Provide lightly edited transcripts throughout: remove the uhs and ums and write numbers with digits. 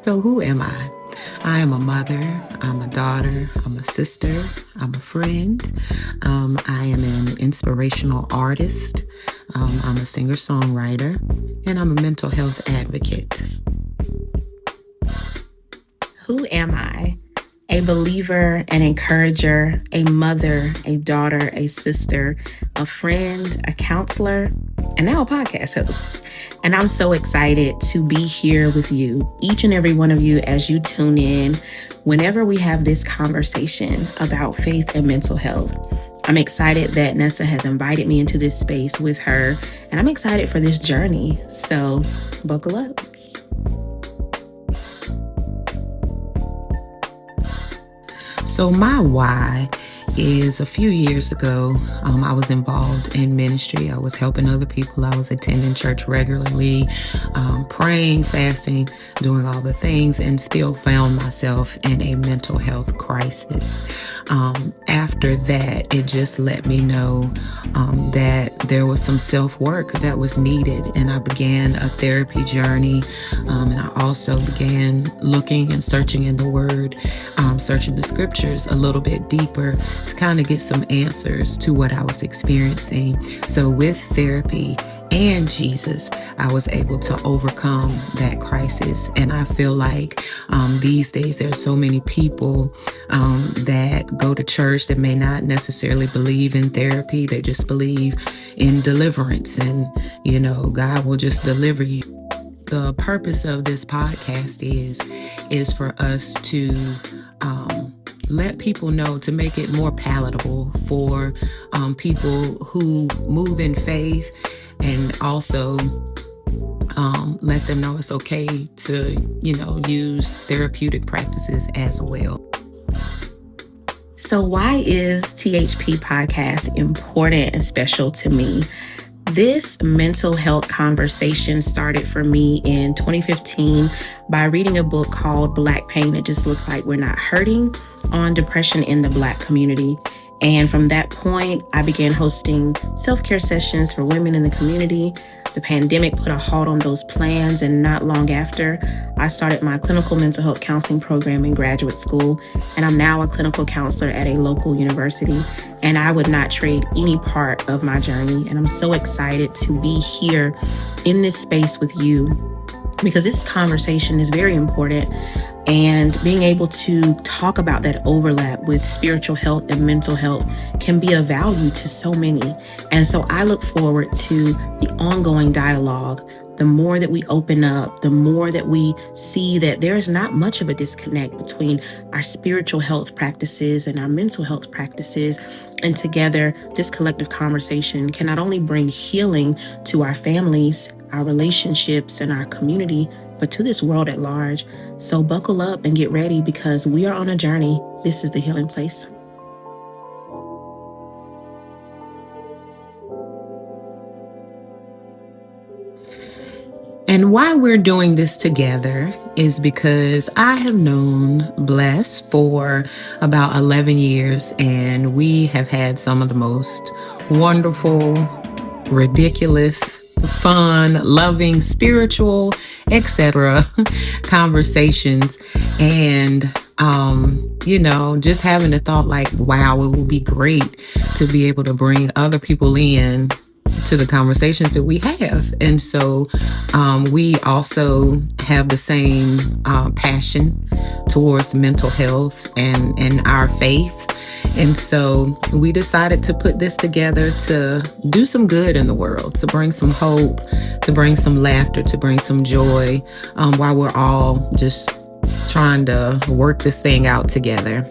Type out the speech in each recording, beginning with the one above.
So who am I? I am a mother, I'm a daughter, I'm a sister, I'm a friend. I am an inspirational artist. I'm a singer-songwriter, and I'm a mental health advocate. Who am I? A believer, an encourager, a mother, a daughter, a sister, a friend, a counselor, and now a podcast host. And I'm so excited to be here with you, each and every one of you, as you tune in whenever we have this conversation about faith and mental health. I'm excited that Nessa has invited me into this space with her, and I'm excited for this journey. So buckle up. So my why is a few years ago, I was involved in ministry. I was helping other people. I was attending church regularly, praying, fasting, doing all the things, and still found myself in a mental health crisis. After that, it just let me know that there was some self-work that was needed, and I began a therapy journey, and I also began looking and searching in the Word, searching the scriptures a little bit deeper to kind of get some answers to what I was experiencing. So with therapy and Jesus, I was able to overcome that crisis. And I feel like these days there's so many people that go to church that may not necessarily believe in therapy. They just believe in deliverance, and God will just deliver you. The purpose of this podcast is for us to let people know, to make it more palatable for people who move in faith, and also let them know it's okay to, use therapeutic practices as well. So why is THP podcast important and special to me? This mental health conversation started for me in 2015 by reading a book called Black Pain, It Just Looks Like We're Not Hurting, on depression in the Black community. And from that point, I began hosting self-care sessions for women in the community. The pandemic put a halt on those plans, and not long after, I started my clinical mental health counseling program in graduate school, and I'm now a clinical counselor at a local university, and I would not trade any part of my journey. And I'm so excited to be here in this space with you, because this conversation is very important, and being able to talk about that overlap with spiritual health and mental health can be of value to so many. And so I look forward to the ongoing dialogue. The more that we open up, the more that we see that there's not much of a disconnect between our spiritual health practices and our mental health practices. And together, this collective conversation can not only bring healing to our families, our relationships, and our community, but to this world at large. So buckle up and get ready, because we are on a journey. This is the healing place. And why we're doing this together is because I have known Bless for about 11 years, and we have had some of the most wonderful, ridiculous, fun, loving, spiritual, etc. conversations. And just having the thought like, wow, it would be great to be able to bring other people in to the conversations that we have. And so we also have the same passion towards mental health and our faith. And so we decided to put this together to do some good in the world, to bring some hope, to bring some laughter, to bring some joy, while we're all just trying to work this thing out together.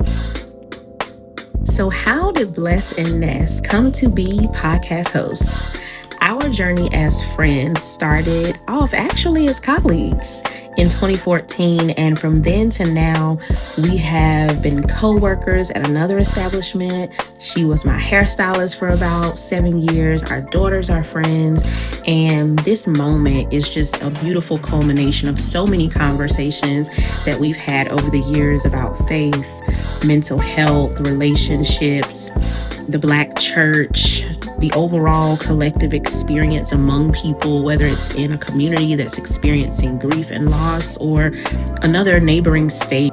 So how did Bless and Ness come to be podcast hosts? Our journey as friends started off actually as colleagues in 2014, and from then to now, we have been co-workers at another establishment. She was my hairstylist for about 7 years. Our daughters are friends, and this moment is just a beautiful culmination of so many conversations that we've had over the years about faith, mental health, relationships, the Black church, the overall collective experience among people, whether it's in a community that's experiencing grief and loss or another neighboring state.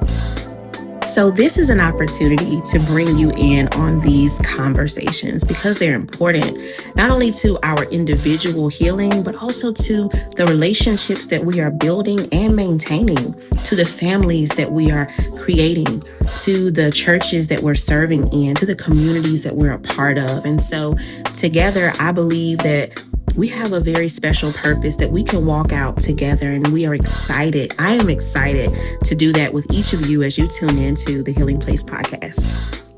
So this is an opportunity to bring you in on these conversations because they're important, not only to our individual healing, but also to the relationships that we are building and maintaining, to the families that we are creating, to the churches that we're serving in, to the communities that we're a part of. And so together, I believe that we have a very special purpose that we can walk out together, and we are excited. I am excited to do that with each of you as you tune into the Healing Place podcast.